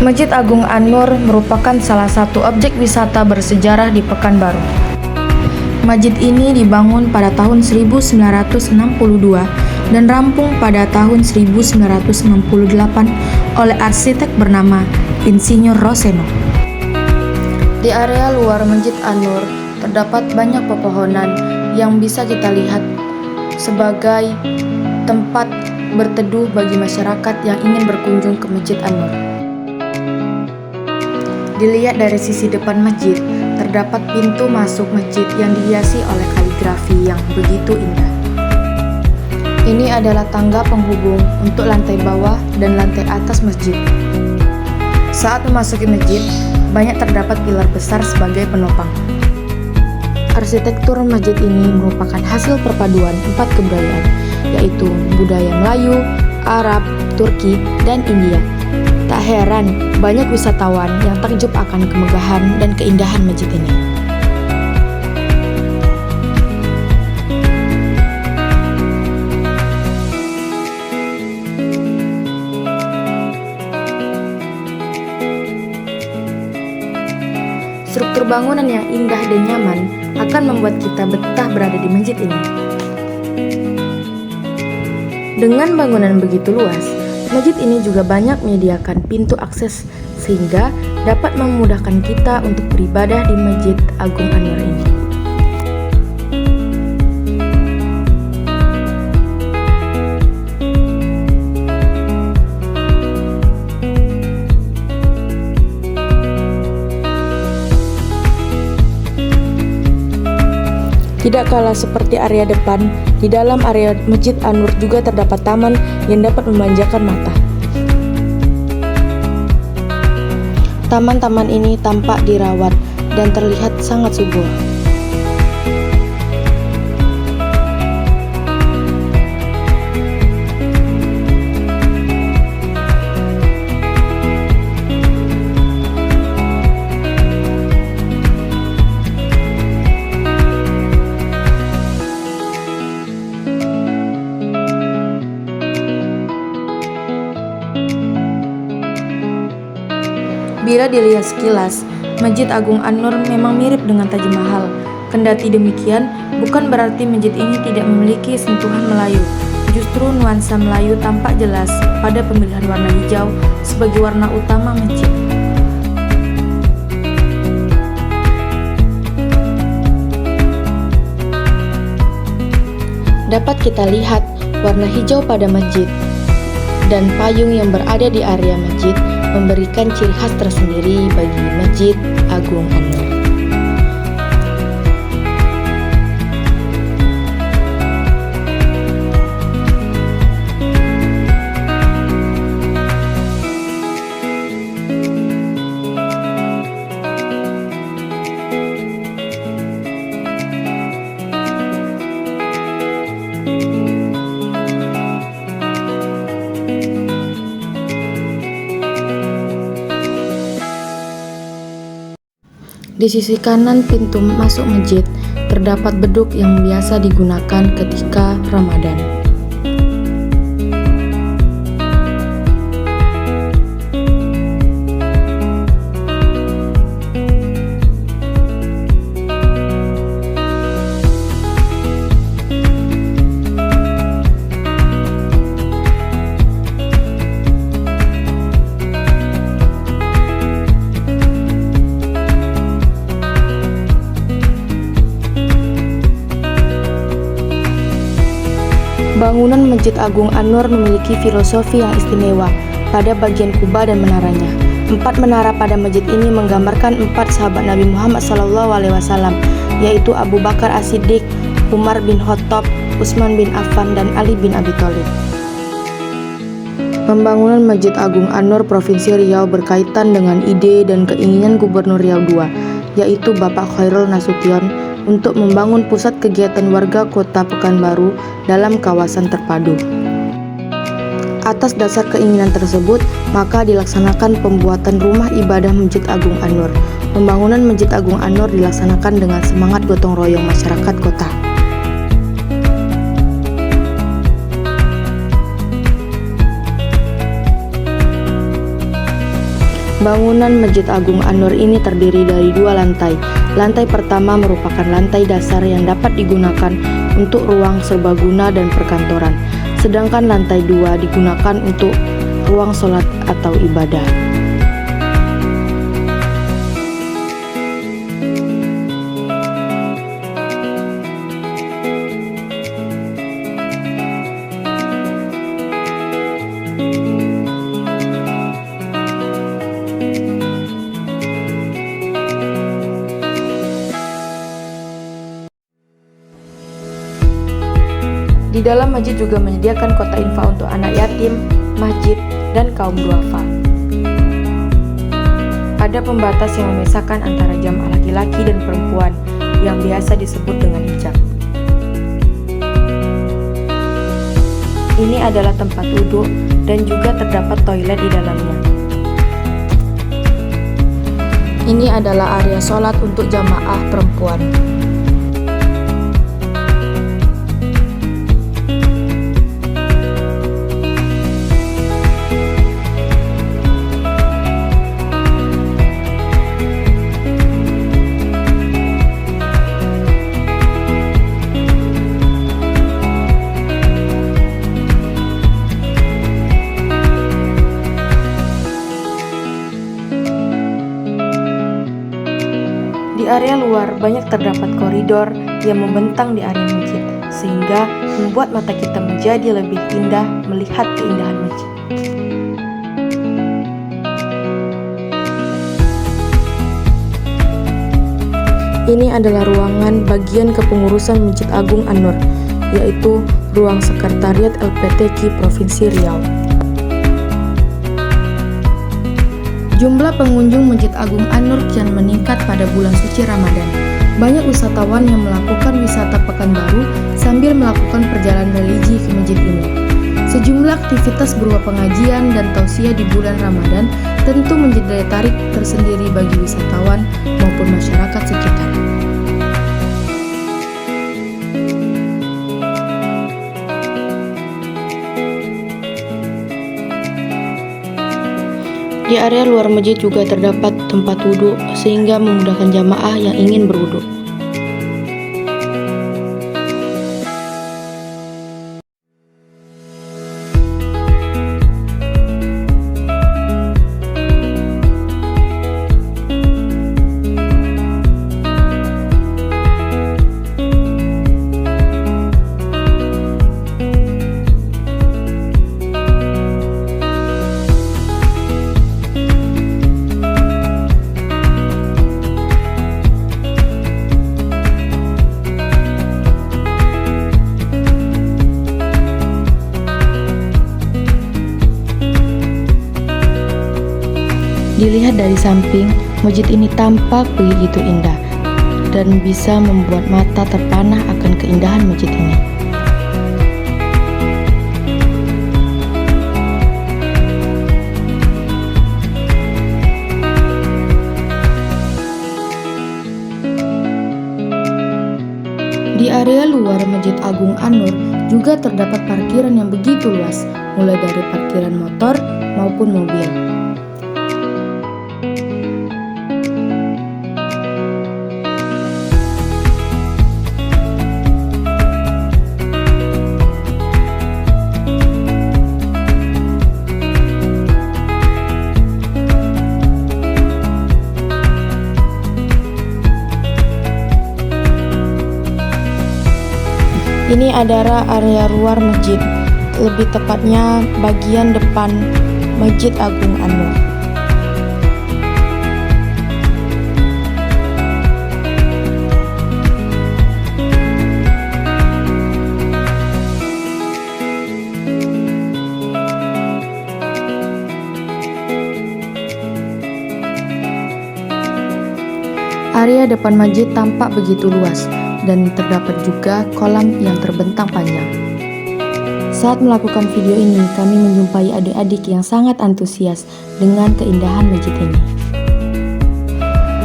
Masjid Agung An-Nur merupakan salah satu objek wisata bersejarah di Pekanbaru. Masjid ini dibangun pada tahun 1962 dan rampung pada tahun 1968 oleh arsitek bernama Insinyur Roseno. Di area luar Masjid An-Nur terdapat banyak pepohonan yang bisa kita lihat sebagai tempat berteduh bagi masyarakat yang ingin berkunjung ke Masjid An-Nur. Dilihat dari sisi depan masjid, terdapat pintu masuk masjid yang dihiasi oleh kaligrafi yang begitu indah. Ini adalah tangga penghubung untuk lantai bawah dan lantai atas masjid. Saat memasuki masjid, banyak terdapat pilar besar sebagai penopang. Arsitektur masjid ini merupakan hasil perpaduan 4 kebudayaan, yaitu budaya Melayu, Arab, Turki, dan India. Tak heran banyak wisatawan yang takjub akan kemegahan dan keindahan masjid ini. Struktur bangunan yang indah dan nyaman akan membuat kita betah berada di masjid ini. Dengan bangunan begitu luas, masjid ini juga banyak menyediakan pintu akses sehingga dapat memudahkan kita untuk beribadah di Masjid Agung An-Nur ini. Tidak kalah seperti area depan, di dalam area Masjid An-Nur juga terdapat taman yang dapat memanjakan mata. Taman-taman ini tampak dirawat dan terlihat sangat subur. Bila dilihat sekilas, Masjid Agung An-Nur memang mirip dengan Taj Mahal. Kendati demikian, bukan berarti masjid ini tidak memiliki sentuhan Melayu. Justru nuansa Melayu tampak jelas pada pemilihan warna hijau sebagai warna utama masjid. Dapat kita lihat warna hijau pada masjid dan payung yang berada di area masjid memberikan ciri khas tersendiri bagi Masjid Agung An-Nur. Di sisi kanan pintu masuk masjid, terdapat beduk yang biasa digunakan ketika Ramadan. Bangunan Masjid Agung An-Nur memiliki filosofi yang istimewa pada bagian kubah dan menaranya. 4 menara pada masjid ini menggambarkan 4 sahabat Nabi Muhammad SAW, yaitu Abu Bakar As-Siddiq, Umar bin Khattab, Utsman bin Affan, dan Ali bin Abi Thalib. Pembangunan Masjid Agung An-Nur Provinsi Riau berkaitan dengan ide dan keinginan Gubernur Riau II, yaitu Bapak Khairul Nasution, untuk membangun pusat kegiatan warga Kota Pekanbaru dalam kawasan terpadu. Atas dasar keinginan tersebut, maka dilaksanakan pembuatan rumah ibadah Masjid Agung An-Nur. Pembangunan Masjid Agung An-Nur dilaksanakan dengan semangat gotong royong masyarakat kota. Bangunan Masjid Agung An-Nur ini terdiri dari 2 lantai. Lantai pertama merupakan lantai dasar yang dapat digunakan untuk ruang serbaguna dan perkantoran, sedangkan lantai 2 digunakan untuk ruang sholat atau ibadah. Di dalam masjid juga menyediakan kota infak untuk anak yatim, masjid, dan kaum duafa. Ada pembatas yang memisahkan antara jamaah laki-laki dan perempuan yang biasa disebut dengan hijab. Ini adalah tempat wudhu dan juga terdapat toilet di dalamnya. Ini adalah area sholat untuk jamaah perempuan. Di area luar banyak terdapat koridor yang membentang di area masjid, sehingga membuat mata kita menjadi lebih indah melihat keindahan masjid. Ini adalah ruangan bagian kepengurusan Masjid Agung An-Nur, yaitu ruang sekretariat LPTQ Provinsi Riau. Jumlah pengunjung Masjid Agung An-Nur kian meningkat pada bulan suci Ramadan. Banyak wisatawan yang melakukan wisata Pekanbaru sambil melakukan perjalanan religi ke masjid ini. Sejumlah aktivitas berupa pengajian dan tausiah di bulan Ramadan tentu menjadi daya tarik tersendiri bagi wisatawan maupun masyarakat sekitar. Di area luar masjid juga terdapat tempat wudhu sehingga memudahkan jamaah yang ingin berwudhu. Dilihat dari samping, masjid ini tampak begitu indah dan bisa membuat mata terpanah akan keindahan masjid ini. Di area luar Masjid Agung An-Nur juga terdapat parkiran yang begitu luas, mulai dari parkiran motor maupun mobil. Ini adalah area luar masjid, lebih tepatnya bagian depan Masjid Agung An-Nur. Area depan masjid tampak begitu luas, dan terdapat juga kolam yang terbentang panjang. Saat melakukan video ini, kami menjumpai adik-adik yang sangat antusias dengan keindahan masjid ini.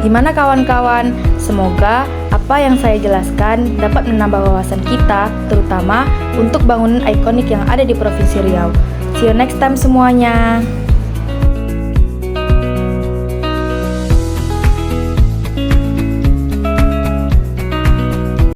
Gimana kawan-kawan? Semoga apa yang saya jelaskan dapat menambah wawasan kita, terutama untuk bangunan ikonik yang ada di Provinsi Riau. See you next time semuanya.